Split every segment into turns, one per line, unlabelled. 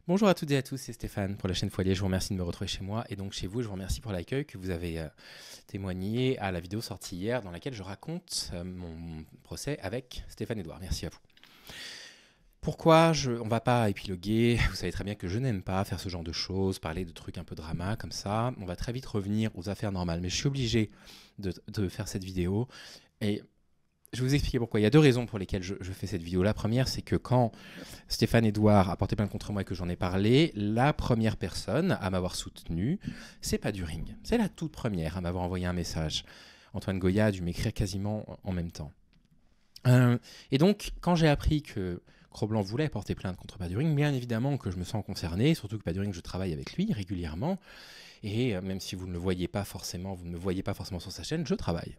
Bonjour à toutes et à tous, c'est Stéphane pour la chaîne Foilier. Je vous remercie de me retrouver chez moi et donc chez vous. Je vous remercie pour l'accueil que vous avez témoigné à la vidéo sortie hier dans laquelle je raconte mon procès avec Stéphane Edouard. Merci à vous. Pourquoi on va pas épiloguer. Vous savez très bien que je n'aime pas faire ce genre de choses, parler de trucs un peu drama comme ça. On va très vite revenir aux affaires normales. Mais je suis obligé de faire cette vidéo et je vais vous expliquer pourquoi. Il y a deux raisons pour lesquelles je fais cette vidéo. La première, c'est que quand Stéphane Edouard a porté plainte contre moi et que j'en ai parlé, la première personne à m'avoir soutenu, c'est pas During. C'est la toute première à m'avoir envoyé un message. Antoine Goya a dû m'écrire quasiment en même temps. Et donc, quand j'ai appris que Cro-Blanc voulait porter plainte contre Paduring, bien évidemment que je me sens concerné, surtout que Paduring, je travaille avec lui régulièrement. Et même si vous ne le voyez pas forcément, vous ne me voyez pas forcément sur sa chaîne, je travaille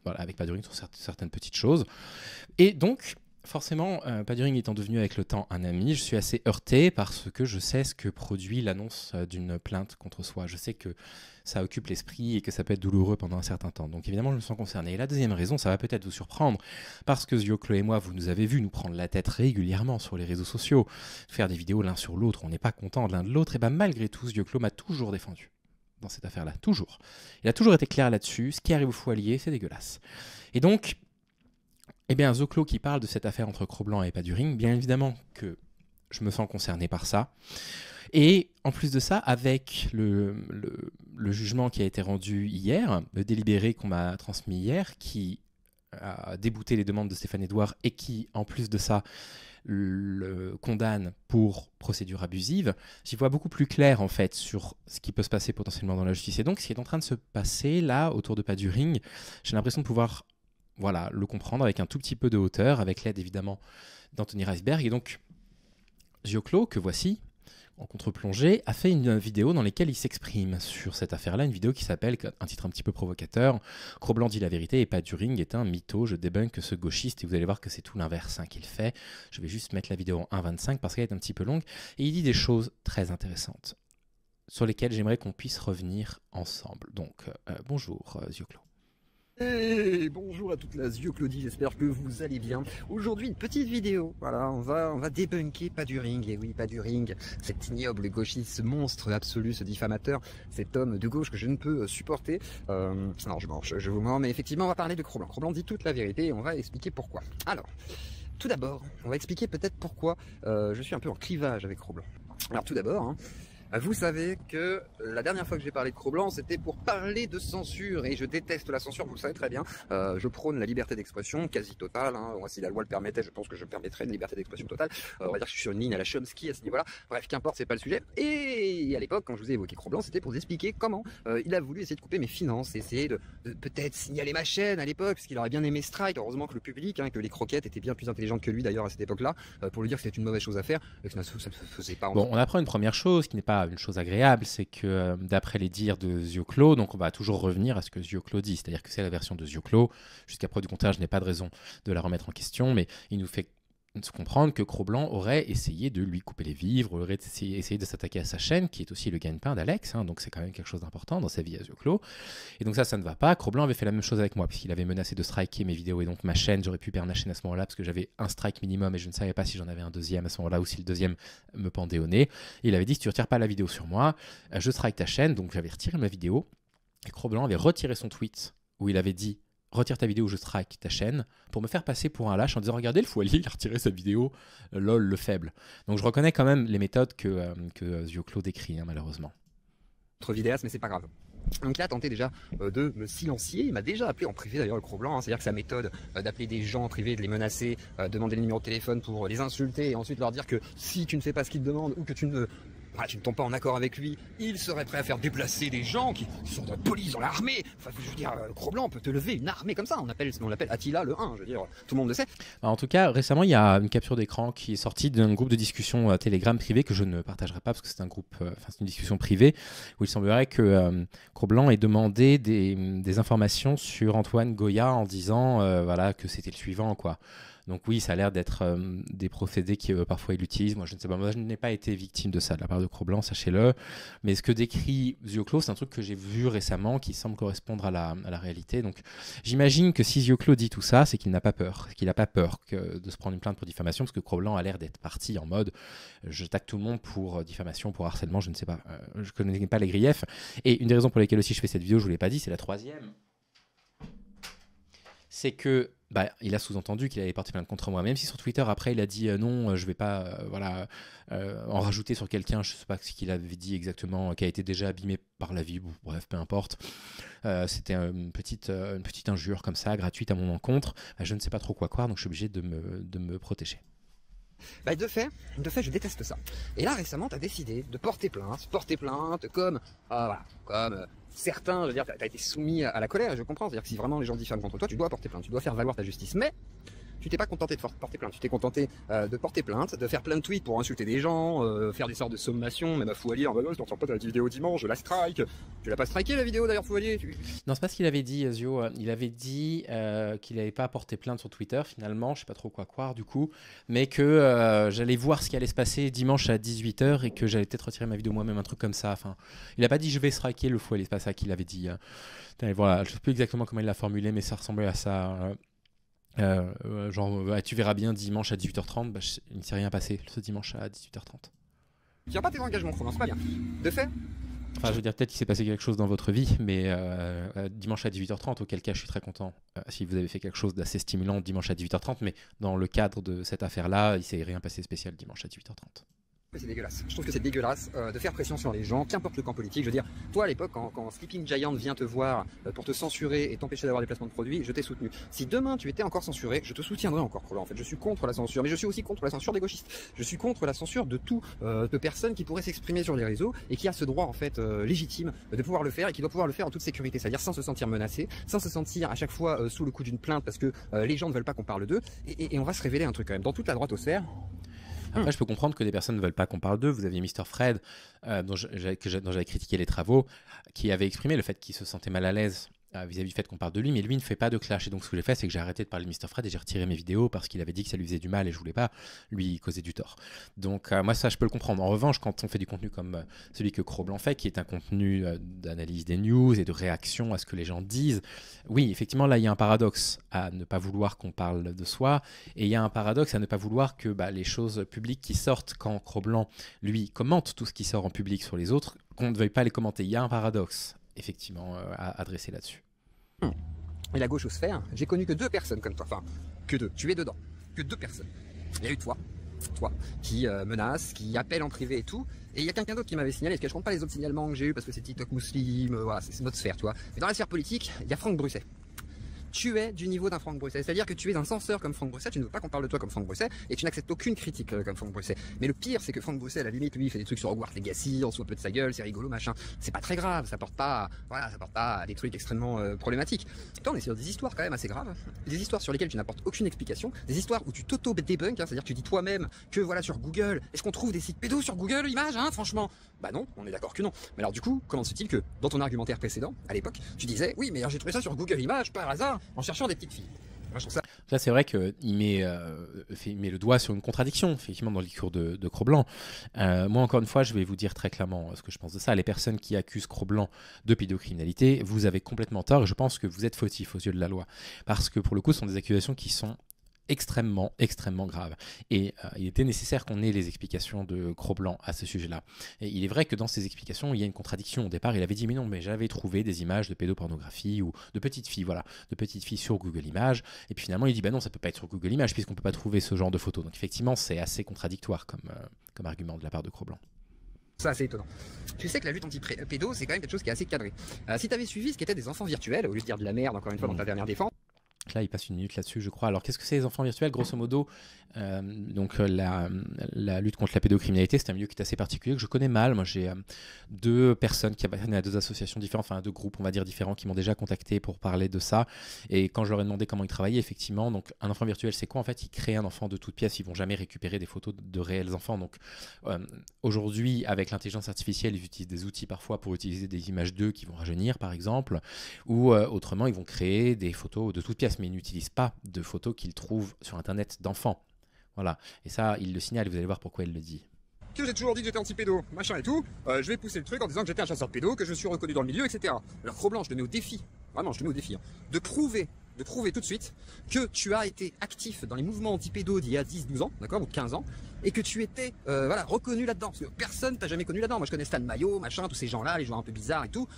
voilà, avec Paduring sur certaines petites choses. Et donc, forcément, Paduring étant devenu avec le temps un ami, je suis assez heurté parce que je sais ce que produit l'annonce d'une plainte contre soi. Je sais que ça occupe l'esprit et que ça peut être douloureux pendant un certain temps. Donc évidemment, je me sens concerné. Et la deuxième raison, ça va peut-être vous surprendre, parce que Zioclo et moi, vous nous avez vu nous prendre la tête régulièrement sur les réseaux sociaux, faire des vidéos l'un sur l'autre, on n'est pas content de l'un de l'autre, et bien malgré tout, Zioclo m'a toujours défendu dans cette affaire-là, toujours. Il a toujours été clair là-dessus, ce qui arrive au Foilier, c'est dégueulasse. Et donc, eh bien, Zoclo qui parle de cette affaire entre Cro-Blanc et Paduring, bien évidemment que je me sens concerné par ça. Et en plus de ça, avec le jugement qui a été rendu hier, le délibéré qu'on m'a transmis hier, qui a débouté les demandes de Stéphane Edouard et qui, en plus de ça, le condamne pour procédure abusive, j'y vois beaucoup plus clair en fait sur ce qui peut se passer potentiellement dans la justice. Et donc ce qui est en train de se passer là autour de Paduring, j'ai l'impression de pouvoir le comprendre avec un tout petit peu de hauteur, avec l'aide évidemment d'Anthony Reisberg. Et donc Zioclo, que voici, en contre-plongée, a fait une vidéo dans laquelle il s'exprime sur cette affaire-là, une vidéo qui s'appelle, un titre un petit peu provocateur, « Cro-Blanc dit la vérité et Paduring est un mytho, je débunk ce gauchiste » et vous allez voir que c'est tout l'inverse qu'il fait. Je vais juste mettre la vidéo en 1,25 parce qu'elle est un petit peu longue et il dit des choses très intéressantes sur lesquelles j'aimerais qu'on puisse revenir ensemble. Donc, bonjour Zioclo.
Hey, bonjour à toute la Zioclodie, j'espère que vous allez bien. Aujourd'hui, une petite vidéo, voilà, on va débunker Paduring, et oui, Paduring, cet ignoble gauchiste, ce monstre absolu, ce diffamateur, cet homme de gauche que je ne peux supporter. Non, je vous mens, mais effectivement, on va parler de Cro-Blanc. Cro-Blanc dit toute la vérité et on va expliquer pourquoi. Alors, tout d'abord, on va expliquer peut-être pourquoi je suis un peu en clivage avec Cro-Blanc. Alors tout d'abord, vous savez que la dernière fois que j'ai parlé de Cro-Blanc, c'était pour parler de censure, et je déteste la censure, vous le savez très bien. Je prône la liberté d'expression quasi totale, moi, si la loi le permettait, je pense que je permettrais une liberté d'expression totale. On va dire que je suis sur une ligne à la Chomsky à ce niveau-là. Bref, qu'importe, c'est pas le sujet. Et à l'époque, quand je vous ai évoqué Cro-Blanc, c'était pour vous expliquer comment il a voulu essayer de couper mes finances, essayer de peut-être signaler ma chaîne à l'époque, parce qu'il aurait bien aimé strike. Heureusement que le public, que les croquettes étaient bien plus intelligentes que lui d'ailleurs à cette époque-là, pour lui dire que c'était une mauvaise chose à faire, et que ça ne se faisait pas.
Bon, on apprend une première chose qui n'est pas une chose agréable, c'est que d'après les dires de Zioclo, donc on va toujours revenir à ce que Zioclo dit, c'est-à-dire que c'est la version de Zioclo. Jusqu'à preuve du contraire, je n'ai pas de raison de la remettre en question, mais il nous fait se comprendre que Cro-Blanc aurait essayé de lui couper les vivres, aurait essayé de s'attaquer à sa chaîne, qui est aussi le gagne-pain d'Alex, donc c'est quand même quelque chose d'important dans sa vie à Zioclo. Et donc ça ne va pas. Cro-Blanc avait fait la même chose avec moi, puisqu'il avait menacé de striker mes vidéos, et donc ma chaîne, j'aurais pu perdre ma chaîne à ce moment-là, parce que j'avais un strike minimum, et je ne savais pas si j'en avais un deuxième à ce moment-là, ou si le deuxième me pendait au nez. Et il avait dit, si tu ne retires pas la vidéo sur moi, je strike ta chaîne, donc j'avais retiré ma vidéo, et Cro-Blanc avait retiré son tweet, où il avait dit, retire ta vidéo ou je strike ta chaîne, pour me faire passer pour un lâche en disant regardez le Foilier, il a retiré sa vidéo, lol le faible. Donc je reconnais quand même les méthodes que Zioclo décrit malheureusement.
Autre vidéaste, mais c'est pas grave. Donc il a tenté déjà de me silencier, il m'a déjà appelé en privé d'ailleurs le Cro-Blanc, c'est-à-dire que sa méthode d'appeler des gens en privé, de les menacer, demander le numéro de téléphone pour les insulter et ensuite leur dire que si tu ne fais pas ce qu'ils te demandent ou que tu ne tombes pas en accord avec lui, il serait prêt à faire déplacer des gens qui sont dans la police, dans l'armée. Enfin, je veux dire, Cro-Blanc peut te lever une armée comme ça. On l'appelle Attila le 1, je veux dire, tout le monde le sait.
En tout cas, récemment, il y a une capture d'écran qui est sortie d'un groupe de discussion Telegram privé que je ne partagerai pas parce que c'est un groupe, c'est une discussion privée où il semblerait que Cro-Blanc ait demandé des informations sur Antoine Goya en disant voilà, que c'était le suivant, quoi. Donc oui, ça a l'air d'être des procédés qui parfois il utilise. Moi, je ne sais pas. Moi, je n'ai pas été victime de ça de la part de Cro-Blanc, sachez-le. Mais ce que décrit Zioclo, c'est un truc que j'ai vu récemment qui semble correspondre à la réalité. Donc j'imagine que si Zioclo dit tout ça, c'est qu'il n'a pas peur. Qu'il n'a pas peur de se prendre une plainte pour diffamation, parce que Cro-Blanc a l'air d'être parti en mode je taque tout le monde pour diffamation, pour harcèlement, je ne sais pas. Je ne connais pas les griefs. Et une des raisons pour lesquelles aussi je fais cette vidéo, je ne vous l'ai pas dit, c'est la troisième. C'est que il a sous-entendu qu'il allait porter plainte contre moi, même si sur Twitter après il a dit non, je vais pas en rajouter sur quelqu'un, je sais pas ce qu'il avait dit exactement, qui a été déjà abîmé par la vie, bref, peu importe. C'était une petite injure comme ça, gratuite à mon encontre. Je ne sais pas trop quoi croire, donc je suis obligé de me protéger.
De fait, je déteste ça. Et là, récemment, tu as décidé de porter plainte comme, certains, je veux dire, tu as été soumis à la colère, et je comprends. C'est-à-dire que si vraiment les gens diffament contre toi, tu dois porter plainte, tu dois faire valoir ta justice. Mais tu t'es pas contenté de porter plainte, tu t'es contenté de porter plainte, de faire plein de tweets pour insulter des gens, faire des sortes de sommations, même à Foualier en mode je t'entends pas ta vidéo dimanche, je la strike. Tu l'as pas striké la vidéo d'ailleurs, Foualier
Non, c'est pas ce qu'il avait dit, Zio. Il avait dit qu'il n'avait pas porté plainte sur Twitter finalement, je sais pas trop quoi croire du coup, mais que j'allais voir ce qui allait se passer dimanche à 18h et que j'allais peut-être retirer ma vidéo moi-même, un truc comme ça. Enfin, il a pas dit je vais striker le Foualier, c'est pas ça qu'il avait dit. Voilà, je sais plus exactement comment il l'a formulé, mais ça ressemblait à ça. Tu verras bien dimanche à 18h30, il ne s'est rien passé ce dimanche à 18h30.
Tu n'as pas tes engagements, c'est pas bien. De fait,
enfin, je veux dire, peut-être qu'il s'est passé quelque chose dans votre vie, mais dimanche à 18h30, auquel cas je suis très content si vous avez fait quelque chose d'assez stimulant dimanche à 18h30, mais dans le cadre de cette affaire-là, il ne s'est rien passé spécial dimanche à 18h30.
C'est dégueulasse. Je trouve que c'est dégueulasse de faire pression sur les gens, qu'importe le camp politique. Je veux dire, toi à l'époque, quand Sleeping Giant vient te voir pour te censurer et t'empêcher d'avoir des placements de produits, je t'ai soutenu. Si demain tu étais encore censuré, je te soutiendrai encore. En fait, je suis contre la censure, mais je suis aussi contre la censure des gauchistes. Je suis contre la censure de tout, de personnes qui pourraient s'exprimer sur les réseaux et qui a ce droit en fait légitime de pouvoir le faire et qui doit pouvoir le faire en toute sécurité, c'est-à-dire sans se sentir menacé, sans se sentir à chaque fois sous le coup d'une plainte parce que les gens ne veulent pas qu'on parle d'eux. Et on va se révéler un truc quand même. Dans toute la droitosphère.
Après, je peux comprendre que des personnes ne veulent pas qu'on parle d'eux. Vous aviez Mr. Fred, dont j'avais critiqué les travaux, qui avait exprimé le fait qu'il se sentait mal à l'aise vis-à-vis du fait qu'on parle de lui, mais lui ne fait pas de clash. Et donc ce que j'ai fait, c'est que j'ai arrêté de parler de Mr. Fred et j'ai retiré mes vidéos parce qu'il avait dit que ça lui faisait du mal et je voulais pas lui causer du tort. Donc moi ça je peux le comprendre. En revanche, quand on fait du contenu comme celui que Cro-Blanc fait, qui est un contenu d'analyse des news et de réaction à ce que les gens disent, oui effectivement là il y a un paradoxe à ne pas vouloir qu'on parle de soi et il y a un paradoxe à ne pas vouloir que les choses publiques qui sortent quand Cro-Blanc lui commente tout ce qui sort en public sur les autres, qu'on ne veuille pas les commenter. Il y a un paradoxe effectivement à adresser là-dessus.
Et la gauchosphère, j'ai connu que 2 personnes comme toi, enfin que 2, tu es dedans, que 2 personnes. Il y a eu toi qui menace, qui appelle en privé et tout, et il y a quelqu'un d'autre qui m'avait signalé, parce que je compte pas les autres signalements que j'ai eu parce que c'est TikTok Muslim, voilà, c'est notre sphère, tu vois. Mais dans la sphère politique, il y a Franck Brusset. Tu es du niveau d'un Franck Brusset, c'est-à-dire que tu es un censeur comme Franck Brusset, tu ne veux pas qu'on parle de toi comme Franck Brusset, et tu n'acceptes aucune critique comme Franck Brusset. Mais le pire, c'est que Franck Brusset, à la limite, lui, il fait des trucs sur Hogwarts Legacy, on se fout un peu de sa gueule, c'est rigolo, machin. C'est pas très grave, ça porte pas à des trucs extrêmement problématiques. Toi, on est sur des histoires quand même assez graves, des histoires sur lesquelles tu n'apportes aucune explication, des histoires où tu t'auto-débunk, c'est-à-dire que tu dis toi-même que voilà sur Google, est-ce qu'on trouve des sites pédos sur Google Images, hein, franchement? Bah non, on est d'accord que non. Mais alors du coup, comment se fait-il que dans ton argumentaire précédent, à l'époque, tu disais oui, mais j'ai trouvé ça sur Google Images par hasard en cherchant des petites filles. Moi, je trouve ça...
Là, c'est vrai qu'il met le doigt sur une contradiction, effectivement, dans le discours de Cro-Blanc. Moi, encore une fois, je vais vous dire très clairement ce que je pense de ça. Les personnes qui accusent Cro-Blanc de pédocriminalité, vous avez complètement tort et je pense que vous êtes fautif aux yeux de la loi. Parce que, pour le coup, ce sont des accusations qui sont extrêmement grave. Et il était nécessaire qu'on ait les explications de Cro-Blanc à ce sujet-là. Et il est vrai que dans ces explications, il y a une contradiction. Au départ, il avait dit, mais non, mais j'avais trouvé des images de pédopornographie ou de petites filles, voilà, de petites filles sur Google Images. Et puis finalement, il dit, bah non, ça peut pas être sur Google Images puisqu'on peut pas trouver ce genre de photos. Donc effectivement, c'est assez contradictoire comme argument de la part de Cro-Blanc.
Ça, c'est étonnant. Tu sais que la lutte anti-pédo, c'est quand même quelque chose qui est assez cadré. Si tu avais suivi ce qu'étaient des enfants virtuels, au lieu de dire de la merde, encore une fois, dans ta dernière défense,
là, il passe une minute là-dessus, je crois. Alors, qu'est-ce que c'est les enfants virtuels? Grosso modo, la lutte contre la pédocriminalité, c'est un milieu qui est assez particulier, que je connais mal. Moi, j'ai 2 personnes qui appartiennent à 2 associations différentes, enfin 2 groupes, on va dire, différents, qui m'ont déjà contacté pour parler de ça. Et quand je leur ai demandé comment ils travaillaient, effectivement, donc un enfant virtuel, c'est quoi? En fait, ils créent un enfant de toute pièce. Ils vont jamais récupérer des photos de réels enfants. Donc, aujourd'hui, avec l'intelligence artificielle, ils utilisent des outils parfois pour utiliser des images d'eux qui vont rajeunir, par exemple, ou autrement, ils vont créer des photos de toute pièce. Mais mais il n'utilise pas de photos qu'il trouve sur Internet d'enfants. Voilà. Et ça, il le signale, vous allez voir pourquoi il le dit.
Que j'ai toujours dit que j'étais anti-pédo, machin et tout, je vais pousser le truc en disant que j'étais un chasseur de pédo, que je suis reconnu dans le milieu, etc. Alors Cro-Blanc, je te mets au défi, vraiment je te mets au défi, hein, de prouver tout de suite que tu as été actif dans les mouvements anti-pédo d'il y a 10-12 ans, d'accord, ou 15 ans, et que tu étais voilà, reconnu là-dedans, parce que personne t'a jamais connu là-dedans. Moi je connais Stan Mayo, machin, tous ces gens-là, les joueurs un peu bizarres et tout,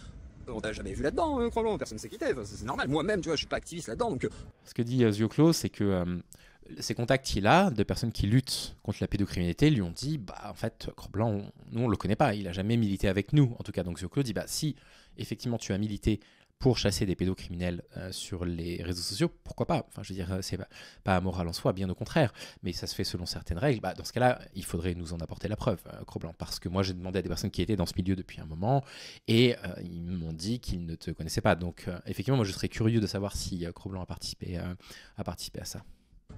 on t'a jamais vu là-dedans, Cro-Blanc, personne ne sait qui t'es, c'est normal, moi-même, tu vois, je suis pas activiste là-dedans, donc...
Ce que dit Zioclo, c'est que... ces contacts qu'il a de personnes qui luttent contre la pédocriminalité lui ont dit en fait Cro-Blanc nous on le connaît pas, il a jamais milité avec nous en tout cas. Donc Zioclo dit si effectivement tu as milité pour chasser des pédocriminels sur les réseaux sociaux, pourquoi pas, enfin je veux dire c'est pas amoral en soi, bien au contraire, mais ça se fait selon certaines règles. Dans ce cas-là il faudrait nous en apporter la preuve, Cro-Blanc, parce que moi j'ai demandé à des personnes qui étaient dans ce milieu depuis un moment et ils m'ont dit qu'ils ne te connaissaient pas. Donc effectivement moi je serais curieux de savoir si Cro-Blanc a participé à ça.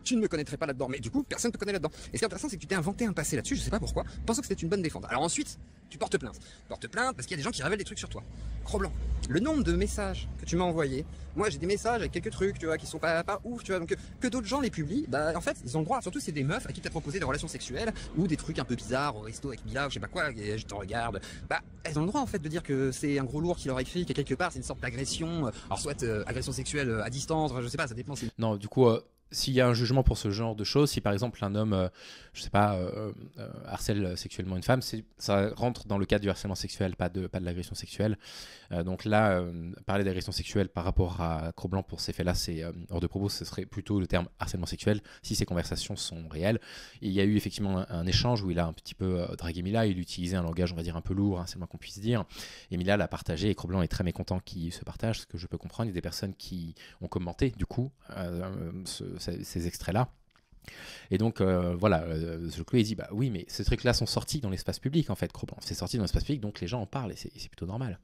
Tu ne me connaîtrais pas là-dedans, mais du coup, personne ne te connaît là-dedans. Et ce qui est intéressant, c'est que tu t'es inventé un passé là-dessus, je sais pas pourquoi, pensant que c'était une bonne défense. Alors ensuite, tu portes plainte. Tu portes plainte parce qu'il y a des gens qui révèlent des trucs sur toi. Cro-Blanc, le nombre de messages que tu m'as envoyés, moi j'ai des messages avec quelques trucs, tu vois, qui sont pas ouf, tu vois, donc que d'autres gens les publient, en fait, ils ont le droit, surtout c'est des meufs à qui t'as proposé des relations sexuelles, ou des trucs un peu bizarres au resto avec Mila, ou je sais pas quoi, et je te regarde, elles ont le droit en fait de dire que c'est un gros lourd qui leur a écrit, que quelque part c'est une sorte d'agression, alors soit agression sexuelle à distance, je sais pas, ça dépend.
Non, du coup... s'il y a un jugement pour ce genre de choses, si par exemple un homme, je sais pas, harcèle sexuellement une femme, ça rentre dans le cadre du harcèlement sexuel, pas de l'agression sexuelle. Donc là, parler d'agression sexuelle par rapport à Cro-Blanc pour ces faits-là, c'est hors de propos, ce serait plutôt le terme harcèlement sexuel si ces conversations sont réelles. Et il y a eu effectivement un échange où il a un petit peu dragué Mila, il utilisait un langage, on va dire, un peu lourd, c'est le moins qu'on puisse dire. Et Mila l'a partagé et Cro-Blanc est très mécontent qu'il se partage, ce que je peux comprendre. Il y a des personnes qui ont commenté, du coup, ces extraits-là. Et donc voilà, Zioclo dit oui, mais ces trucs-là sont sortis dans l'espace public en fait, Cro-Blanc. C'est sorti dans l'espace public, donc les gens en parlent et c'est plutôt normal.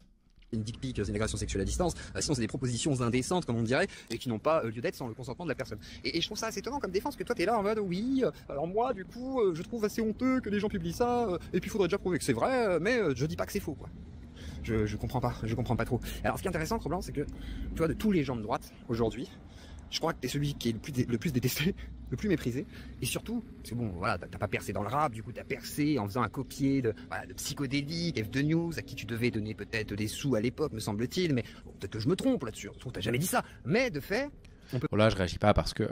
Une dick pic, c'est une agression sexuelle à distance, sinon c'est des propositions indécentes comme on dirait, et qui n'ont pas lieu d'être sans le consentement de la personne. Et je trouve ça assez étonnant comme défense, que toi t'es là en mode oui, alors moi du coup je trouve assez honteux que les gens publient ça, et puis il faudrait déjà prouver que c'est vrai, mais je dis pas que c'est faux quoi. Je comprends pas trop. Alors ce qui est intéressant, Cro-Blanc, c'est que tu vois, de tous les gens de droite aujourd'hui, je crois que t'es celui qui est le plus détesté, le plus méprisé, et surtout, c'est bon, voilà, t'as pas percé dans le rap, du coup t'as percé en faisant un copier de Psychodélique, F2 News, à qui tu devais donner peut-être des sous à l'époque, me semble-t-il, mais bon, peut-être que je me trompe là-dessus, t'as jamais dit ça, mais de fait, on peut...
Là, je réagis pas parce que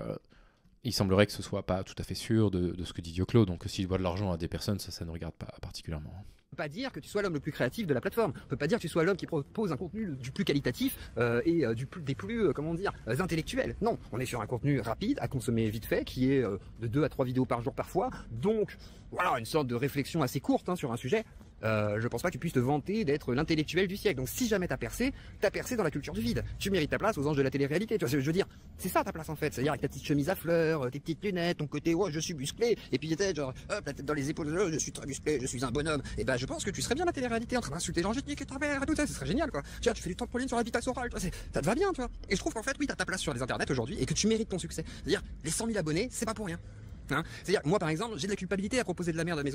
il semblerait que ce soit pas tout à fait sûr de ce que dit Zioclo, donc s'il doit de l'argent à des personnes, ça ne regarde pas particulièrement.
On peut pas dire que tu sois l'homme le plus créatif de la plateforme. On peut pas dire que tu sois l'homme qui propose un contenu du plus qualitatif et des plus, comment dire, intellectuels. Non, on est sur un contenu rapide, à consommer vite fait, qui est de 2 à 3 vidéos par jour parfois. Donc, voilà, une sorte de réflexion assez courte sur un sujet. Je pense pas que tu puisses te vanter d'être l'intellectuel du siècle. Donc si jamais t'as percé dans la culture du vide. Tu mérites ta place aux anges de la télé-réalité. Tu vois, je veux dire, c'est ça ta place en fait. C'est-à-dire avec ta petite chemise à fleurs, tes petites lunettes, ton côté je suis musclé, et puis genre hop, la tête dans les épaules, je suis très musclé, je suis un bonhomme. Et je pense que tu serais bien la télé-réalité en train d'insulter Jean Génique et ta mère et tout ça, ce serait génial quoi. Tu vois, tu fais du trampoline sur l'habitat oral, ça te va bien, tu vois. Et je trouve qu'en fait, oui, t'as ta place sur les internets aujourd'hui et que tu mérites ton succès. C'est-à-dire les 100 000 abonnés, c'est pas pour rien. C'est-à-dire, moi par exemple, j'ai de la culpabilité à proposer de la merde à mes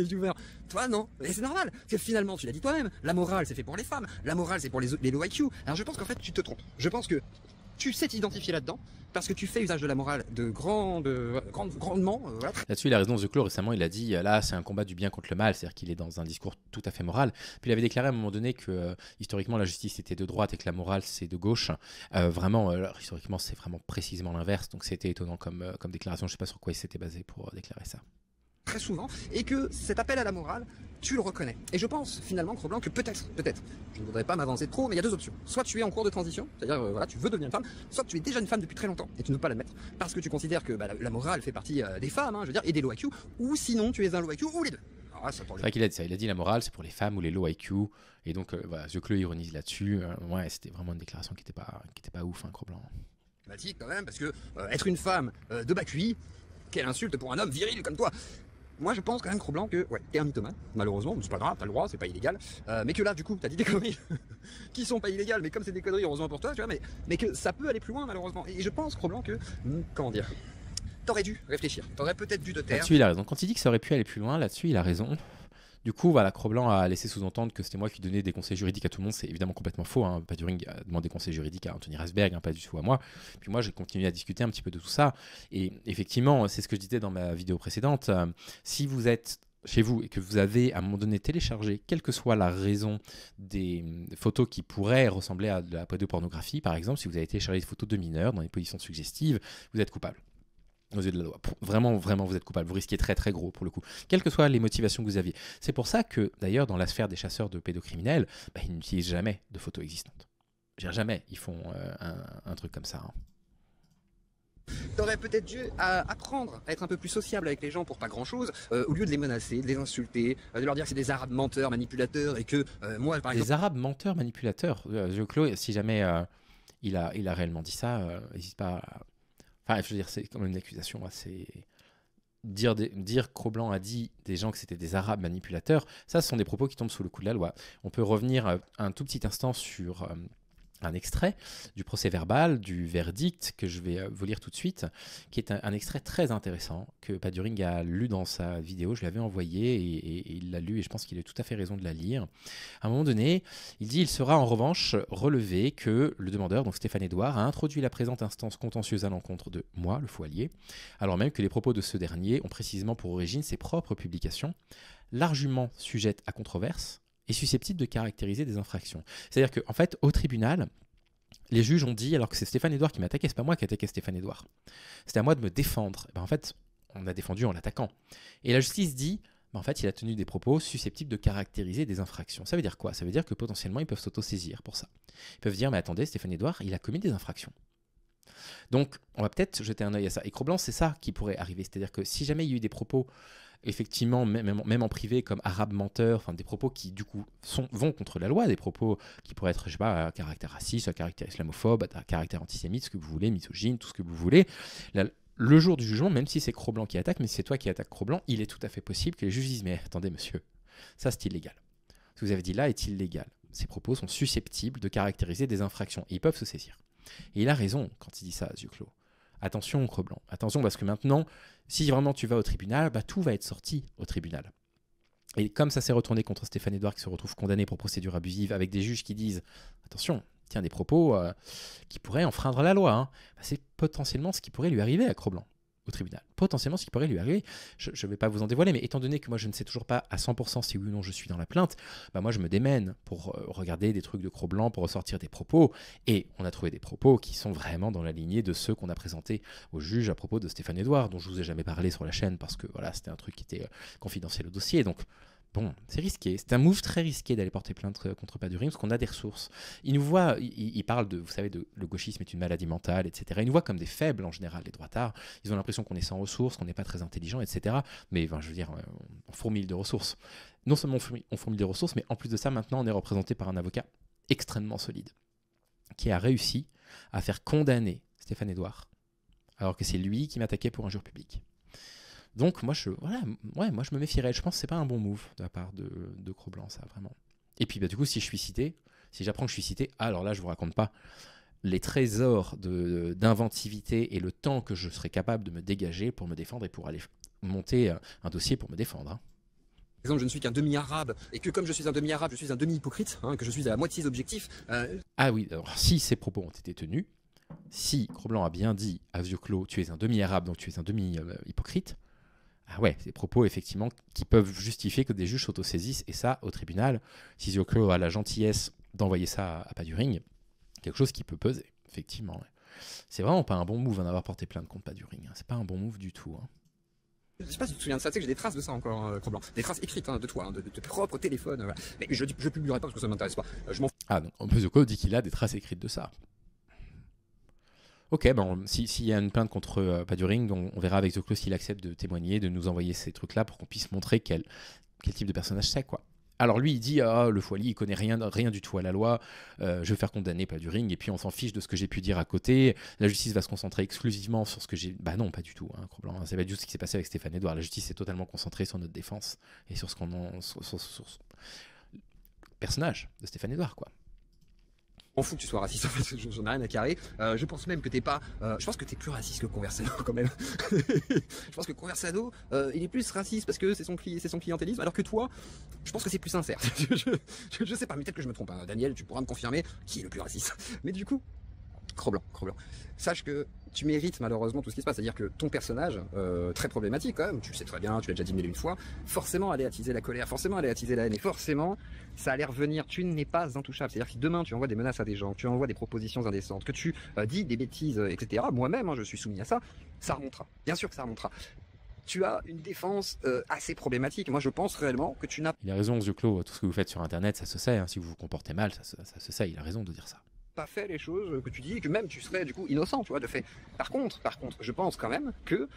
viewers. Toi non, et c'est normal, parce que finalement, tu l'as dit toi-même, la morale c'est fait pour les femmes, la morale c'est pour les low IQ. Alors je pense qu'en fait tu te trompes. Je pense que tu sais t'identifier là-dedans, parce que tu fais usage de la morale grandement. Voilà.
Là-dessus, il a raison, Zioclo, récemment, il a dit, là, c'est un combat du bien contre le mal, c'est-à-dire qu'il est dans un discours tout à fait moral. Puis il avait déclaré à un moment donné que, historiquement, la justice était de droite et que la morale, c'est de gauche. Vraiment, historiquement, c'est vraiment précisément l'inverse, donc c'était étonnant comme déclaration. Je ne sais pas sur quoi il s'était basé pour déclarer ça.
Très souvent, et que cet appel à la morale, tu le reconnais. Et je pense finalement, Cro-Blanc, que peut-être, je ne voudrais pas m'avancer trop, mais il y a 2 options. Soit tu es en cours de transition, c'est-à-dire voilà, tu veux devenir une femme, soit tu es déjà une femme depuis très longtemps et tu ne veux pas l'admettre parce que tu considères que la morale fait partie des femmes, je veux dire, et des low IQ, ou sinon tu es un low IQ ou les deux.
C'est vrai qu'il a dit ça, il a dit la morale c'est pour les femmes ou les low IQ, et donc voilà, Zioclo ironise là-dessus. Ouais, c'était vraiment une déclaration qui était pas ouf, Cro-Blanc.
Dramatique quand même, parce que être une femme de bas QI, quelle insulte pour un homme viril comme toi. Moi je pense quand même, Cro-Blanc, que ouais, t'es un mythomane, malheureusement, c'est pas grave, t'as le droit, c'est pas illégal, mais que là du coup t'as dit des conneries qui sont pas illégales, mais comme c'est des conneries, heureusement pour toi, tu vois, mais que ça peut aller plus loin malheureusement. Et je pense, Cro-Blanc, que, comment dire, t'aurais dû réfléchir, t'aurais peut-être dû te taire.
Là-dessus il a raison, quand il dit que ça aurait pu aller plus loin, là-dessus il a raison. Du coup, voilà, Cro-Blanc a laissé sous-entendre que c'était moi qui donnais des conseils juridiques à tout le monde. C'est évidemment complètement faux. Hein. Paduring a demandé des conseils juridiques à Anthony Rasberg, hein, pas du tout à moi. Puis moi, j'ai continué à discuter un petit peu de tout ça. Et effectivement, c'est ce que je disais dans ma vidéo précédente. Si vous êtes chez vous et que vous avez à un moment donné téléchargé, quelle que soit la raison, des photos qui pourraient ressembler à de la pédopornographie, par exemple, si vous avez téléchargé des photos de mineurs dans des positions suggestives, vous êtes coupable aux yeux de la loi. Vraiment, vraiment, vous êtes coupable. Vous risquez très, très gros pour le coup. Quelles que soient les motivations que vous aviez. C'est pour ça que, d'ailleurs, dans la sphère des chasseurs de pédocriminels, ils n'utilisent jamais de photos existantes. Je veux dire, jamais ils font un truc comme ça. Hein.
T'aurais peut-être dû apprendre à être un peu plus sociable avec les gens pour pas grand chose, au lieu de les menacer, de les insulter, de leur dire que c'est des arabes menteurs, manipulateurs et que moi par exemple...
Des arabes menteurs, manipulateurs. Claude, si jamais il a réellement dit ça, n'hésite pas à... Enfin, je veux dire, c'est quand même une accusation assez... Dire Cro-Blanc a dit des gens que c'était des arabes manipulateurs, ça ce sont des propos qui tombent sous le coup de la loi. On peut revenir un tout petit instant sur un extrait du procès verbal, du verdict que je vais vous lire tout de suite, qui est un extrait très intéressant que Paduring a lu dans sa vidéo. Je l'avais envoyé et il l'a lu et je pense qu'il a tout à fait raison de la lire. À un moment donné, il dit « Il sera en revanche relevé que le demandeur, donc Stéphane Edouard, a introduit la présente instance contentieuse à l'encontre de moi, le Foilier, alors même que les propos de ce dernier ont précisément pour origine ses propres publications, largement sujettes à controverse, est susceptible de caractériser des infractions. » C'est-à-dire qu'en fait, au tribunal, les juges ont dit, alors que c'est Stéphane Edouard qui m'attaquait, c'est pas moi qui attaquais Stéphane Edouard. C'était à moi de me défendre. En fait, on a défendu en l'attaquant. Et la justice dit, en fait, il a tenu des propos susceptibles de caractériser des infractions. Ça veut dire quoi? Ça veut dire que potentiellement, ils peuvent s'autosaisir pour ça. Ils peuvent dire, mais attendez, Stéphane Edouard, il a commis des infractions. Donc, on va peut-être jeter un œil à ça. Et Cro-Blanc, c'est ça qui pourrait arriver. C'est-à-dire que si jamais il y a eu des propos, effectivement, même en privé, comme arabe menteur, enfin des propos qui, du coup, vont contre la loi, des propos qui pourraient être, je sais pas, à caractère raciste, à caractère islamophobe, à caractère antisémite, ce que vous voulez, misogyne, tout ce que vous voulez. Le jour du jugement, même si c'est Cro-Blanc qui attaque, mais si c'est toi qui attaques Cro-Blanc, il est tout à fait possible que les juges disent, mais attendez, monsieur, ça c'est illégal. Ce que vous avez dit là est illégal. Ces propos sont susceptibles de caractériser des infractions. Et ils peuvent se saisir. Et il a raison quand il dit ça à yeux clos. Attention, Cro-Blanc. Attention, parce que maintenant, si vraiment tu vas au tribunal, tout va être sorti au tribunal. Et comme ça s'est retourné contre Stéphane Edouard, qui se retrouve condamné pour procédure abusive, avec des juges qui disent « Attention, tiens, des propos qui pourraient enfreindre la loi. Hein. » C'est potentiellement ce qui pourrait lui arriver à Cro-Blanc au tribunal. Potentiellement ce qui pourrait lui arriver. Je ne vais pas vous en dévoiler, mais étant donné que moi je ne sais toujours pas à 100% si oui ou non je suis dans la plainte, moi je me démène pour regarder des trucs de Cro-Blanc, pour ressortir des propos, et on a trouvé des propos qui sont vraiment dans la lignée de ceux qu'on a présentés au juge à propos de Stéphane Edouard, dont je vous ai jamais parlé sur la chaîne parce que voilà, c'était un truc qui était confidentiel au dossier, donc bon, c'est risqué. C'est un move très risqué d'aller porter plainte contre Paduring parce qu'on a des ressources. Il nous voit, il parle de, vous savez, le gauchisme est une maladie mentale, etc. Il nous voit comme des faibles en général, les droitards. Ils ont l'impression qu'on est sans ressources, qu'on n'est pas très intelligent, etc. Mais je veux dire, on fourmille de ressources. Non seulement on fourmille de ressources, mais en plus de ça, maintenant, on est représenté par un avocat extrêmement solide qui a réussi à faire condamner Stéphane Edouard alors que c'est lui qui m'attaquait pour injure publique. Donc moi je me méfierais. Je pense que c'est pas un bon move de la part de Cro-Blanc, ça, vraiment. Et puis du coup, si je suis cité, si j'apprends que je suis cité, alors là je vous raconte pas les trésors d'inventivité et le temps que je serais capable de me dégager pour me défendre et pour aller monter un dossier pour me défendre. Hein.
Par exemple, je ne suis qu'un demi-arabe, et que comme je suis un demi-arabe, je suis un demi-hypocrite, que je suis à moitié objectif.
Ah oui, alors si ces propos ont été tenus, si Cro-Blanc a bien dit à yeux clos, tu es un demi-arabe, donc tu es un demi-hypocrite, ah ouais, ces propos, effectivement, qui peuvent justifier que des juges s'autosaisissent, et ça, au tribunal, si Zioclo a la gentillesse d'envoyer ça à Paduring, quelque chose qui peut peser, effectivement. Ouais. C'est vraiment pas un bon move d'avoir porté plainte contre Paduring, hein. C'est pas un bon move du tout. Hein.
Je sais pas si tu te souviens de ça, tu sais que j'ai des traces de ça encore, Cro-Blanc. Des traces écrites de toi, de tes propres téléphones. Voilà. Mais je publierai pas parce que ça m'intéresse pas. Je m'en fous.
Ah, donc Zioclo dit qu'il a des traces écrites de ça. Ok, s'il y a une plainte contre Paduring, on verra avec Zioclo s'il accepte de témoigner, de nous envoyer ces trucs-là pour qu'on puisse montrer quel type de personnage c'est, quoi. Alors lui, il dit, le Foilier, il connaît rien du tout à la loi, je vais faire condamner Paduring, et puis on s'en fiche de ce que j'ai pu dire à côté, la justice va se concentrer exclusivement sur ce que j'ai... Bah non, pas du tout, hein, Cro-Blanc, c'est pas du tout ce qui s'est passé avec Stéphane Edouard, la justice est totalement concentrée sur notre défense, et sur ce qu'on en... sur le personnage de Stéphane Edouard, quoi.
m'en fous que tu sois raciste, en fait, j'en ai rien à carrer. Je pense même que t'es pas... je pense que t'es plus raciste que Conversano quand même. Je pense que Conversano, il est plus raciste parce que c'est son clientélisme, alors que toi, je pense que c'est plus sincère. Je sais pas, mais peut-être que je me trompe. Hein. Daniel, tu pourras me confirmer qui est le plus raciste. Mais du coup, Cro-Blanc. Sache que tu mérites malheureusement tout ce qui se passe. C'est-à-dire que ton personnage, très problématique quand même, tu le sais très bien, tu l'as déjà dit mille une fois, forcément allait attiser la colère, forcément allait attiser la haine, et forcément ça allait revenir. Tu n'es pas intouchable. C'est-à-dire que si demain tu envoies des menaces à des gens, que tu envoies des propositions indécentes, que tu dis des bêtises, etc. Moi-même, hein, je suis soumis à ça, ça remontera. Bien sûr que ça remontera. Tu as une défense assez problématique. Moi, je pense réellement que tu n'as...
Il a raison, yeux clos, tout ce que vous faites sur Internet, ça se sait. Hein. Si vous vous comportez mal, ça se sait. Il a raison de dire ça.
Pas fait les choses que tu dis, et que même tu serais du coup innocent, tu vois, de fait. Par contre, je pense quand même que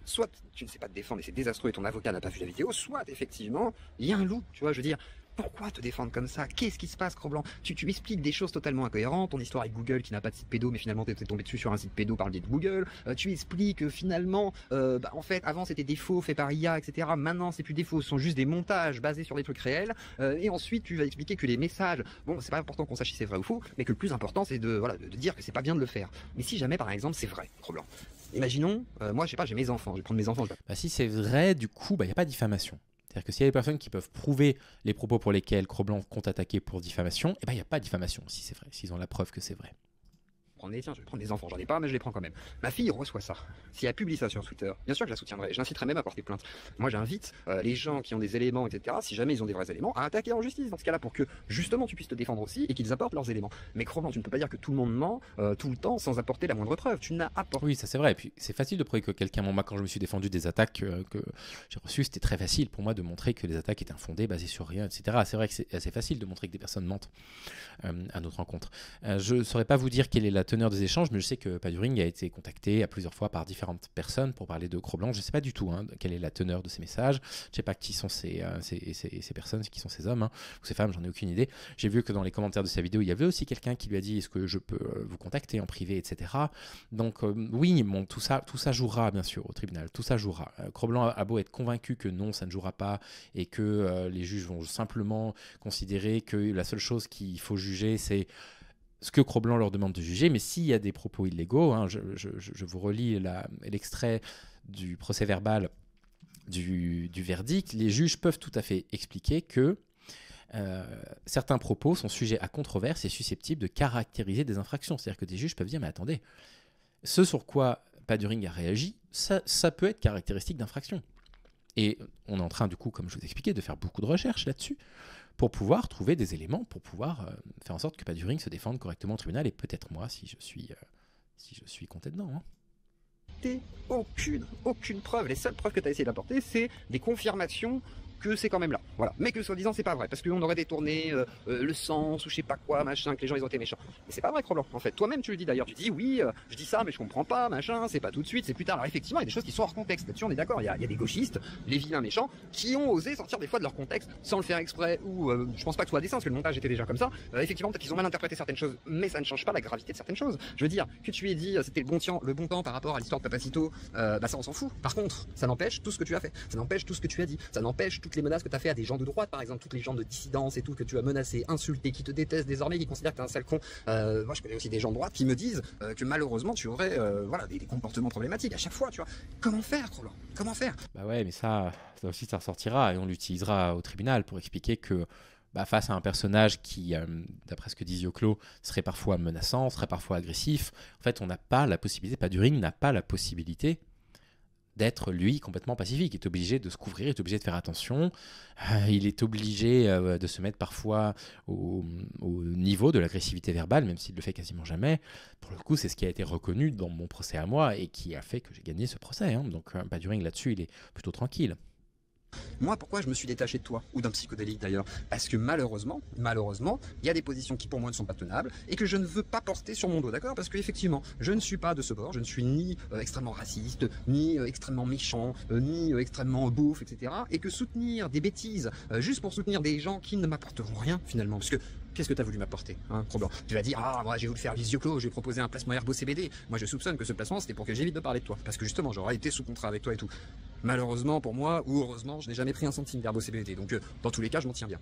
soit tu ne sais pas te défendre et c'est désastreux et ton avocat n'a pas vu la vidéo, soit effectivement, il y a un loup, tu vois, je veux dire. Pourquoi te défendre comme ça? Qu'est-ce qui se passe, Cro-Blanc? Tu expliques des choses totalement incohérentes, ton histoire avec Google qui n'a pas de site pédo, mais finalement t'es tombé dessus sur un site pédo par le biais de Google. Tu expliques finalement, en fait, avant c'était des faux faits par IA, etc. Maintenant c'est plus des faux, ce sont juste des montages basés sur des trucs réels. Et ensuite tu vas expliquer que les messages, bon, c'est pas important qu'on sache si c'est vrai ou faux, mais que le plus important c'est de dire que c'est pas bien de le faire. Mais si jamais par exemple c'est vrai, Cro-Blanc. Imaginons, moi je sais pas, j'ai mes enfants, je vais prendre mes enfants.
Bah, si c'est vrai, du coup, il n'y a pas de diffamation. C'est-à-dire que s'il y a des personnes qui peuvent prouver les propos pour lesquels Cro-Blanc compte attaquer pour diffamation, il n'y a pas de diffamation si c'est vrai, s'ils ont la preuve que c'est vrai.
Tiens, je vais prendre des enfants, j'en ai pas, mais je les prends quand même. Ma fille reçoit ça. Si elle publie ça sur Twitter, bien sûr que je la soutiendrai. J'inciterai même à porter plainte. Moi, j'invite les gens qui ont des éléments, etc., si jamais ils ont des vrais éléments, à attaquer en justice dans ce cas-là pour que justement tu puisses te défendre aussi et qu'ils apportent leurs éléments. Mais Cro-Blanc, tu ne peux pas dire que tout le monde ment tout le temps sans apporter la moindre preuve. Tu n'as apporté.
Oui, ça c'est vrai. Et puis c'est facile de prouver que quelqu'un, moi, quand je me suis défendu des attaques que j'ai reçues, c'était très facile pour moi de montrer que les attaques étaient infondées, basées sur rien, etc. C'est vrai que c'est assez facile de montrer que des personnes mentent à notre rencontre. Je ne saurais pas vous dire quelle est la teneur des échanges, mais je sais que Paduring a été contacté à plusieurs fois par différentes personnes pour parler de Cro-Blanc. Je ne sais pas du tout quelle est la teneur de ces messages. Je ne sais pas qui sont ces personnes, qui sont ces hommes ou ces femmes, j'en ai aucune idée. J'ai vu que dans les commentaires de sa vidéo, il y avait aussi quelqu'un qui lui a dit est-ce que je peux vous contacter en privé, etc. Donc oui, bon, tout ça jouera bien sûr au tribunal, tout ça jouera. Cro-Blanc a beau être convaincu que non, ça ne jouera pas et que les juges vont simplement considérer que la seule chose qu'il faut juger, c'est ce que Cro-Blanc leur demande de juger, mais s'il y a des propos illégaux, je vous relis l'extrait du procès verbal du verdict, les juges peuvent tout à fait expliquer que certains propos sont sujets à controverse et susceptibles de caractériser des infractions. C'est-à-dire que des juges peuvent dire, mais attendez, ce sur quoi Paduring a réagi, ça peut être caractéristique d'infraction. Et on est en train, du coup, comme je vous expliquais, de faire beaucoup de recherches là-dessus pour pouvoir trouver des éléments, pour pouvoir faire en sorte que Paduring se défende correctement au tribunal, et peut-être moi, si je suis compté dedans.
Aucune preuve. Les seules preuves que tu as essayé d'apporter, c'est des confirmations que c'est quand même là, voilà. Mais que soi-disant c'est pas vrai, parce qu'on aurait détourné le sens ou je sais pas quoi, machin, que les gens ils ont été méchants. Mais c'est pas vrai, Cro-Blanc, en fait. Toi-même tu le dis d'ailleurs, tu dis oui, je dis ça, mais je comprends pas, machin, c'est pas tout de suite, c'est plus tard. Alors effectivement, il y a des choses qui sont hors contexte. Là-dessus, on est d'accord. Il y a des gauchistes, les vilains méchants, qui ont osé sortir des fois de leur contexte sans le faire exprès, ou je pense pas que ce soit à dessein, parce que le montage était déjà comme ça. Effectivement, peut-être qu'ils ont mal interprété certaines choses, mais ça ne change pas la gravité de certaines choses. Je veux dire, que tu aies dit c'était le bon temps par rapport à l'histoire de Papacito, ça on s'en fout. Par contre, ça n'empêche tout ce que tu as fait, ça n'empêche tout ce que tu as dit, ça n'empêche toutes les menaces que tu as fait à des gens de droite, par exemple, toutes les gens de dissidence et tout, que tu as menacé, insulté, qui te détestent désormais, qui considèrent que t'es un sale con. Moi, je connais aussi des gens de droite qui me disent que malheureusement, tu aurais des comportements problématiques à chaque fois, tu vois. Comment faire, Cro-Blanc? Comment faire?
Bah ouais, mais ça aussi, ça ressortira et on l'utilisera au tribunal pour expliquer que face à un personnage qui, d'après ce que dit Zioclo, serait parfois menaçant, serait parfois agressif, en fait, on n'a pas la possibilité, Paduring n'a pas la possibilité d'être, lui, complètement pacifique. Il est obligé de se couvrir, il est obligé de faire attention, il est obligé de se mettre parfois au niveau de l'agressivité verbale, même s'il le fait quasiment jamais. Pour le coup, c'est ce qui a été reconnu dans mon procès à moi et qui a fait que j'ai gagné ce procès. Donc Paduring, là-dessus, il est plutôt tranquille.
Moi, pourquoi je me suis détaché de toi, ou d'un psychodélique d'ailleurs? Parce que malheureusement, il y a des positions qui pour moi ne sont pas tenables, et que je ne veux pas porter sur mon dos, d'accord? Parce qu'effectivement, je ne suis pas de ce bord, je ne suis ni extrêmement raciste, ni extrêmement méchant, ni extrêmement beauf, etc. Et que soutenir des bêtises, juste pour soutenir des gens qui ne m'apporteront rien, finalement, parce que qu'est-ce que tu as voulu m'apporter, hein, Cro-Blanc? Tu vas dire, moi j'ai voulu faire les yeux clos, j'ai proposé un placement Herbo CBD. Moi je soupçonne que ce placement c'était pour que j'évite de parler de toi, parce que justement j'aurais été sous contrat avec toi et tout. Malheureusement pour moi, ou heureusement, je n'ai jamais pris un centime d'Herbo CBD, donc dans tous les cas je m'en tiens bien.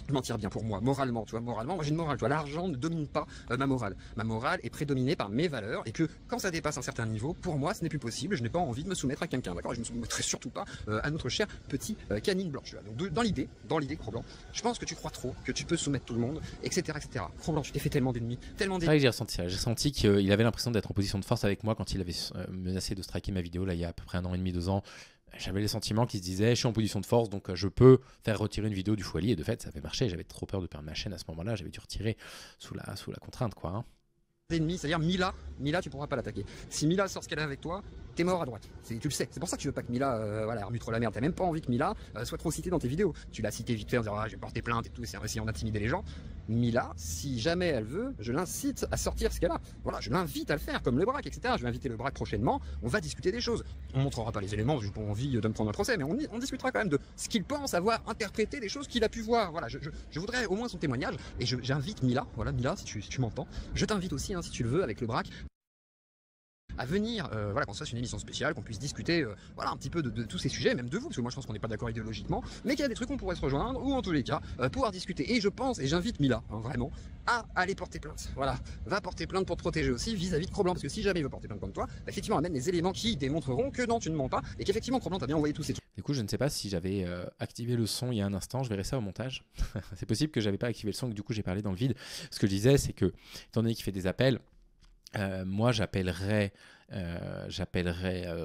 je m'en tire bien pour moi, moralement, tu vois, moralement, moi j'ai une morale, tu vois, l'argent ne domine pas ma morale. Ma morale est prédominée par mes valeurs et que quand ça dépasse un certain niveau, pour moi ce n'est plus possible, je n'ai pas envie de me soumettre à quelqu'un, d'accord? Je ne me soumettrai surtout pas à notre cher petit canine blanche, tu vois. Donc dans l'idée, Cro-Blanc, je pense que tu crois trop, que tu peux soumettre tout le monde, etc. etc. Cro-Blanc, tu t'es fait tellement d'ennemis, tellement d'ennemis.
Ouais, j'ai ressenti qu'il avait l'impression d'être en position de force avec moi quand il avait menacé de striker ma vidéo, là, il y a à peu près 1 an et demi, 2 ans. J'avais les sentiments qui se disaient, je suis en position de force, donc je peux faire retirer une vidéo du Fouali. Et de fait, ça avait marché. J'avais trop peur de perdre ma chaîne à ce moment-là. J'avais dû retirer sous la contrainte, quoi. Hein.
Ennemis, c'est-à-dire Mila, tu pourras pas l'attaquer. Si Mila sort ce qu'elle a avec toi, t'es mort à droite. Tu le sais. C'est pour ça que tu veux pas que Mila, voilà, remue trop la merde. T'as même pas envie que Mila soit trop citée dans tes vidéos. Tu l'as citée vite fait en disant ah, je vais porter plainte et tout, c'est en essayant d'intimider les gens. Mila, si jamais elle veut, je l'incite à sortir ce qu'elle a. Voilà, je l'invite à le faire, comme le braque, etc. Je vais inviter le braque prochainement. On va discuter des choses. On montrera pas les éléments, j'ai pas envie de me prendre un procès, mais on discutera quand même de ce qu'il pense avoir interprété des choses qu'il a pu voir. Voilà, je voudrais au moins son témoignage et j'invite Mila, voilà Mila, si tu m'entends, je t'invite aussi, hein, si tu le veux, avec le braque, à venir, voilà, qu'on se fasse une émission spéciale, qu'on puisse discuter, voilà, un petit peu de tous ces sujets, même de vous, parce que moi je pense qu'on n'est pas d'accord idéologiquement, mais qu'il y a des trucs qu'on pourrait se rejoindre, ou en tous les cas, pouvoir discuter. Et je pense, et j'invite Mila, hein, vraiment, à aller porter plainte. Voilà, va porter plainte pour te protéger aussi vis-à-vis de Cro-Blanc, parce que si jamais il veut porter plainte contre toi, bah, effectivement, amène les éléments qui démontreront que non, tu ne mens pas, et qu'effectivement, Cro-Blanc t'a bien envoyé tous ces trucs.
Du coup, je ne sais pas si j'avais activé le son il y a un instant, je verrai ça au montage. C'est possible que j'avais pas activé le son, que du coup j'ai parlé dans le vide. Ce que je disais, c'est que, étant donné qu'il fait des appels, moi j'appellerais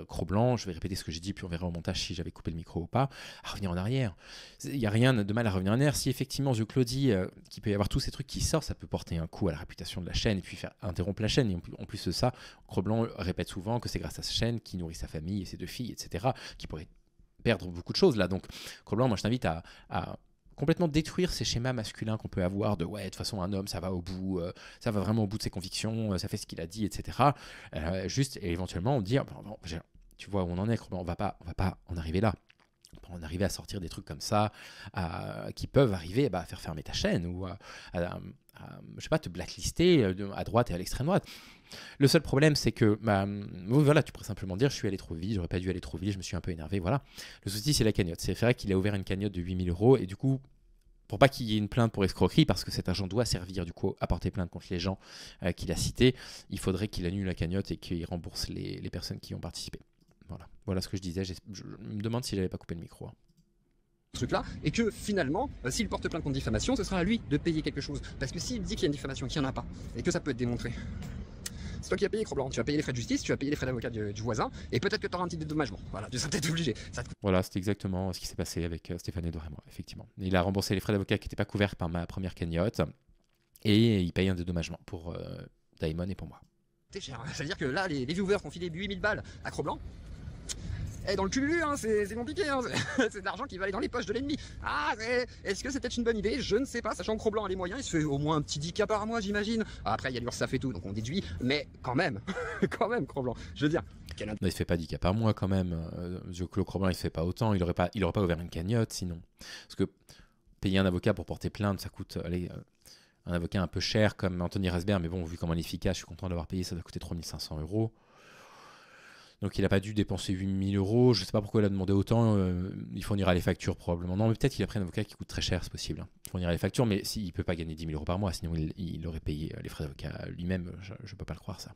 Cro-Blanc, je vais répéter ce que j'ai dit, puis on verra au montage si j'avais coupé le micro ou pas, à revenir en arrière. Il n'y a rien de mal à revenir en arrière. Si effectivement, The Claudie, qu'il peut y avoir tous ces trucs qui sortent, ça peut porter un coup à la réputation de la chaîne et puis faire interrompre la chaîne. Et en plus de ça, Cro-Blanc répète souvent que c'est grâce à sa chaîne qui nourrit sa famille et ses 2 filles, etc., qui pourrait perdre beaucoup de choses là. Donc, Cro-Blanc, moi je t'invite à complètement détruire ces schémas masculins qu'on peut avoir de ouais, de toute façon, un homme, ça va au bout, ça va vraiment au bout de ses convictions, ça fait ce qu'il a dit, etc. Juste, et éventuellement, dire, bon, tu vois où on en est, on va pas en arriver là. On peut en arriver à sortir des trucs comme ça, qui peuvent arriver à faire fermer ta chaîne ou je sais pas, te blacklister à droite et à l'extrême droite. Le seul problème, c'est que voilà, tu pourrais simplement dire je suis allé trop vite, j'aurais pas dû aller trop vite, je me suis un peu énervé, voilà. Le souci, c'est la cagnotte. C'est vrai qu'il a ouvert une cagnotte de 8 000 € et du coup, pour pas qu'il y ait une plainte pour escroquerie, parce que cet argent doit servir du coup à porter plainte contre les gens qu'il a cités, il faudrait qu'il annule la cagnotte et qu'il rembourse les personnes qui ont participé. Voilà ce que je disais. Je me demande si j'avais pas coupé le micro. Hein.
Truc-là, et que finalement, s'il porte plainte contre diffamation, ce sera à lui de payer quelque chose. Parce que s'il dit qu'il y a une diffamation et qu'il n'y en a pas, et que ça peut être démontré, c'est toi qui as payé, Cro-Blanc. Tu vas payer les frais de justice, tu vas payer les frais d'avocat du voisin, et peut-être que tu auras un petit dédommagement. Voilà, tu seras peut-être obligé.
Voilà, c'était exactement ce qui s'est passé avec Stéphane Edouard et moi, effectivement. Il a remboursé les frais d'avocat qui n'étaient pas couverts par ma première cagnotte, et il paye un dédommagement pour Daimon et pour moi.
C'est cher, c'est-à-dire que là, les viewers qui ont filé 8000 balles à Cro-Blanc, et dans le cul, hein, c'est compliqué, hein, c'est de l'argent qui va aller dans les poches de l'ennemi. Ah, est-ce que c'est peut-être une bonne idée? Je ne sais pas, sachant que Cro-Blanc a les moyens, il se fait au moins un petit 10K par mois, j'imagine. Après, il y a l'URSSAF et tout, donc on déduit, mais quand même, Cro-Blanc, je veux dire.
Non, il ne fait pas 10K par mois quand même. Cro-Blanc, il ne fait pas autant, il aurait pas ouvert une cagnotte sinon. Parce que payer un avocat pour porter plainte, ça coûte, un avocat un peu cher comme Anthony Rasberg, mais bon, vu comment il est efficace, je suis content d'avoir payé, ça doit coûter 3 500 €. Donc il n'a pas dû dépenser 8 000 €. Je ne sais pas pourquoi il a demandé autant. Il fournira les factures probablement. Non, mais peut-être qu'il a pris un avocat qui coûte très cher, c'est possible. Il fournira les factures, mais il ne peut pas gagner 10 000 € par mois, sinon il aurait payé les frais d'avocat lui-même. Je ne peux pas le croire, ça.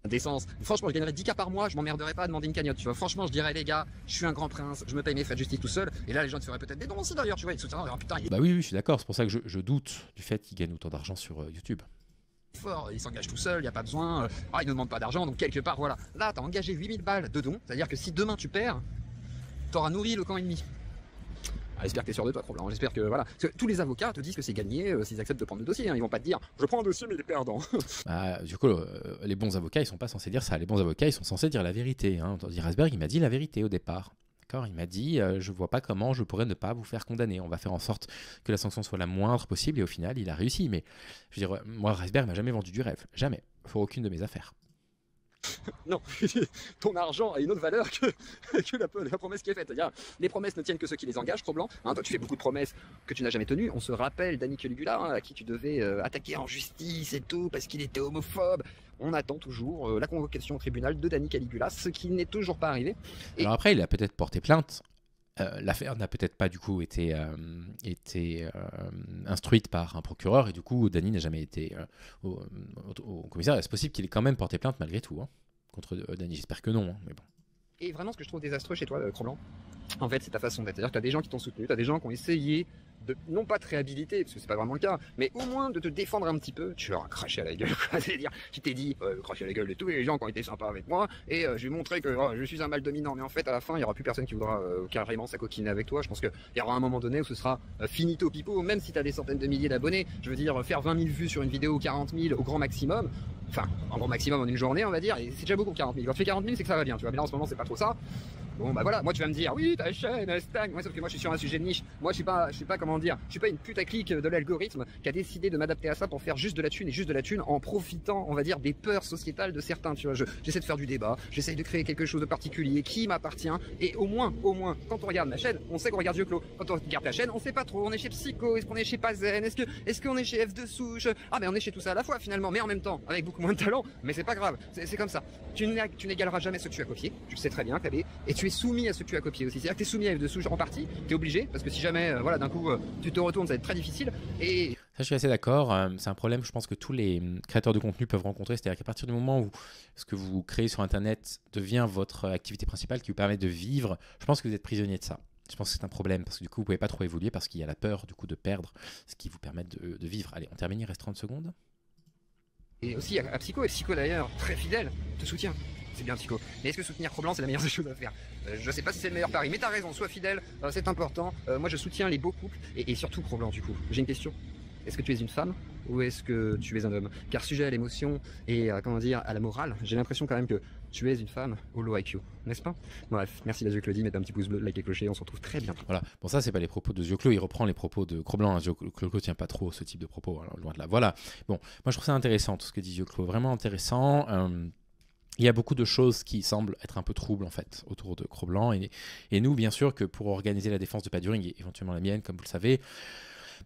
D'essence. Franchement, je gagnerais 10K par mois, je m'emmerderais pas à demander une cagnotte, tu vois. Franchement, je dirais, les gars, je suis un grand prince, je me paye mes frais de justice tout seul. Et là, les gens te feraient peut-être des dons aussi d'ailleurs, tu vois. Ils te soutiendraient, oh, putain,
Bah oui, je suis d'accord. C'est pour ça que je doute du fait qu'il gagne autant d'argent sur YouTube.
Fort, il s'engage tout seul, il n'y a pas besoin, il ne demande pas d'argent, donc quelque part, voilà. Là, tu as engagé 8000 balles de dons, c'est-à-dire que si demain tu perds, tu auras nourri le camp ennemi. J'espère que tu es sûr de toi, Cro-Blanc, j'espère que, voilà. Parce que tous les avocats te disent que c'est gagné s'ils acceptent de prendre le dossier, hein. Ils vont pas te dire, je prends un dossier mais il est perdant.
Du coup, les bons avocats, ils sont pas censés dire ça. Les bons avocats, ils sont censés dire la vérité. Hein. Anthony Rasberg, il m'a dit la vérité au départ. Il m'a dit, je vois pas comment je pourrais ne pas vous faire condamner. On va faire en sorte que la sanction soit la moindre possible. Et au final, il a réussi. Mais je veux dire, moi, Rasberg m'a jamais vendu du rêve. Jamais. Pour aucune de mes affaires.
Non, ton argent a une autre valeur que la promesse qui est faite. C'est-à-dire, les promesses ne tiennent que ceux qui les engagent, Cro-Blanc. Hein, toi, tu fais beaucoup de promesses que tu n'as jamais tenues. On se rappelle d'Annie Caligula, hein, à qui tu devais attaquer en justice et tout, parce qu'il était homophobe. On attend toujours la convocation au tribunal de Danny Caligula, ce qui n'est toujours pas arrivé.
Alors après, il a peut-être porté plainte L'affaire n'a peut-être pas du coup été instruite par un procureur et du coup Dany n'a jamais été au commissariat. C'est possible qu'il ait quand même porté plainte malgré tout contre Dany. J'espère que non, mais bon.
Et vraiment, ce que je trouve désastreux chez toi, Cro-Blanc, en fait, c'est ta façon d'être. C'est-à-dire que tu as des gens qui t'ont soutenu, tu as des gens qui ont essayé de, non pas te réhabiliter, parce que c'est pas vraiment le cas, mais au moins de te défendre un petit peu. Tu leur as craché à la gueule, quoi. C'est-à-dire, tu t'es dit, cracher à la gueule de tous les gens qui ont été sympas avec moi, et je vais montrer que je suis un mal dominant. Mais en fait, à la fin, il y aura plus personne qui voudra carrément s'acoquiner avec toi. Je pense qu'il y aura un moment donné où ce sera finito pipo, même si tu as des centaines de milliers d'abonnés. Je veux dire, faire 20 000 vues sur une vidéo, 40 000 au grand maximum. Enfin, en grand maximum en une journée, on va dire, et c'est déjà beaucoup 40 000. Quand tu fais 40 000, c'est que ça va bien, tu vois. Mais là, en ce moment, c'est pas trop ça. Bon bah voilà, moi tu vas me dire oui ta chaîne elle stagne, ouais, sauf que moi je suis sur un sujet de niche, moi je suis pas comment dire, je suis pas une putaclic de l'algorithme qui a décidé de m'adapter à ça pour faire juste de la thune et juste de la thune en profitant on va dire des peurs sociétales de certains, tu vois, j'essaie de faire du débat, j'essaie de créer quelque chose de particulier qui m'appartient et au moins quand on regarde ma chaîne, on sait qu'on regarde Yeux Clos, quand on regarde ta chaîne on sait pas trop, on est chez Psycho, est-ce qu'on est chez Pazen, est-ce qu'on est chez F de Souche, ah mais on est chez tout ça à la fois finalement, mais en même temps avec beaucoup moins de talent, mais c'est pas grave, c'est comme ça, tu n'égaleras jamais ce que tu as copié, tu le sais très bien Tabé, et tu es soumis à ce que tu as copié aussi. C'est-à-dire que tu es soumis à F de Souche en partie, tu es obligé, parce que si jamais, voilà, d'un coup, tu te retournes, ça va être très difficile. Et
ça, je suis assez d'accord. C'est un problème, je pense, que tous les créateurs de contenu peuvent rencontrer. C'est-à-dire qu'à partir du moment où ce que vous créez sur Internet devient votre activité principale qui vous permet de vivre, je pense que vous êtes prisonnier de ça. Je pense que c'est un problème parce que du coup, vous ne pouvez pas trop évoluer parce qu'il y a la peur du coup de perdre ce qui vous permet de vivre. Allez, on termine, il reste 30 secondes.
Et aussi à Psycho, et Psycho d'ailleurs, très fidèle, te soutient. C'est bien Psycho. Mais est-ce que soutenir Cro-Blanc c'est la meilleure des choses à faire? Je sais pas si c'est le meilleur pari, mais t'as raison, sois fidèle, c'est important. Moi je soutiens les beaux couples, et surtout Cro-Blanc du coup. J'ai une question. Est-ce que tu es une femme ou est-ce que tu es un homme? Car sujet à l'émotion et comment dire, à la morale, j'ai l'impression quand même que tu es une femme au low IQ, n'est-ce pas? Bref, merci la Yeux Claudie, mettez un petit pouce bleu, like et clocher, on se retrouve très bientôt.
Voilà, bon ça c'est pas les propos de Yeux Clos, il reprend les propos de Cro-Blanc, Yeux Clos tient pas trop ce type de propos, alors, loin de là. Voilà, bon, moi je trouve ça intéressant tout ce que dit Yeux Clos, vraiment intéressant. Il y a beaucoup de choses qui semblent être un peu troubles en fait autour de Cro-Blanc et nous bien sûr que pour organiser la défense de Paduring et éventuellement la mienne comme vous le savez,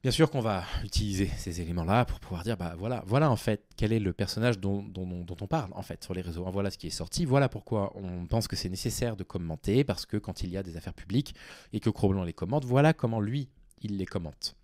bien sûr qu'on va utiliser ces éléments-là pour pouvoir dire bah voilà en fait quel est le personnage dont on parle en fait sur les réseaux. Voilà ce qui est sorti, voilà pourquoi on pense que c'est nécessaire de commenter parce que quand il y a des affaires publiques et que Cro-Blanc les commente, voilà comment lui il les commente.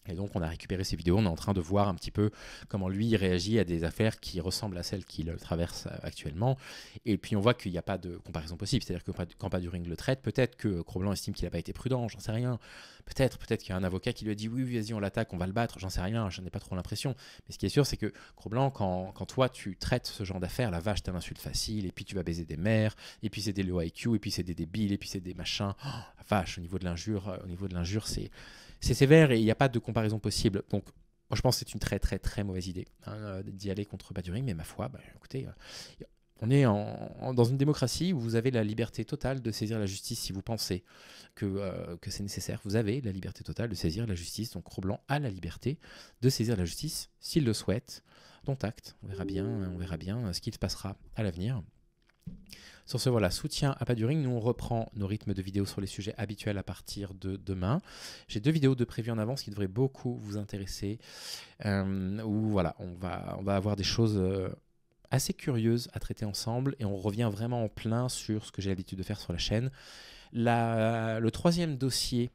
Et donc on a récupéré ces vidéos, on est en train de voir un petit peu comment lui il réagit à des affaires qui ressemblent à celles qu'il traverse actuellement. Et puis on voit qu'il n'y a pas de comparaison possible, c'est-à-dire que quand Paduring le traite, peut-être que Cro-Blanc estime qu'il n'a pas été prudent, j'en sais rien. Peut-être qu'il y a un avocat qui lui a dit oui vas-y on l'attaque, on va le battre, j'en sais rien, j'en ai pas trop l'impression. Mais ce qui est sûr c'est que Cro-Blanc, quand toi tu traites ce genre d'affaires, la vache t'as l'insulte facile, et puis tu vas baiser des mères, et puis c'est des low IQ, et puis c'est des débiles, et puis c'est des machins. Oh, la vache, au niveau de l'injure c'est sévère et il n'y a pas de comparaison possible. Donc, moi, je pense que c'est une très, très, très mauvaise idée d'y aller contre Paduring. Mais ma foi, écoutez, on est dans une démocratie où vous avez la liberté totale de saisir la justice si vous pensez que c'est nécessaire. Vous avez la liberté totale de saisir la justice. Donc, Cro-Blanc a la liberté de saisir la justice s'il le souhaite. Dont acte. On verra bien ce qui se passera à l'avenir. Sur ce, voilà, soutien à Paduring. Nous, on reprend nos rythmes de vidéos sur les sujets habituels à partir de demain. J'ai 2 vidéos de prévues en avance qui devraient beaucoup vous intéresser. Où voilà, on va avoir des choses assez curieuses à traiter ensemble et on revient vraiment en plein sur ce que j'ai l'habitude de faire sur la chaîne. Le troisième dossier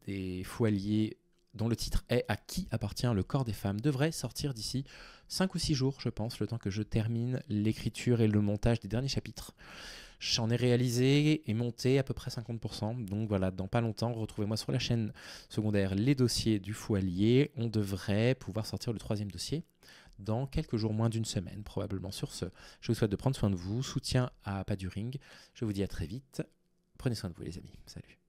des Foualliers dont le titre est « À qui appartient le corps des femmes ?» devrait sortir d'ici 5 ou 6 jours, je pense, le temps que je termine l'écriture et le montage des derniers chapitres. J'en ai réalisé et monté à peu près 50%. Donc voilà, dans pas longtemps, retrouvez-moi sur la chaîne secondaire les dossiers du Fouallier. On devrait pouvoir sortir le 3e dossier dans quelques jours, moins d'une semaine probablement. Sur ce, je vous souhaite de prendre soin de vous. Soutien à Paduring. Je vous dis à très vite. Prenez soin de vous les amis. Salut.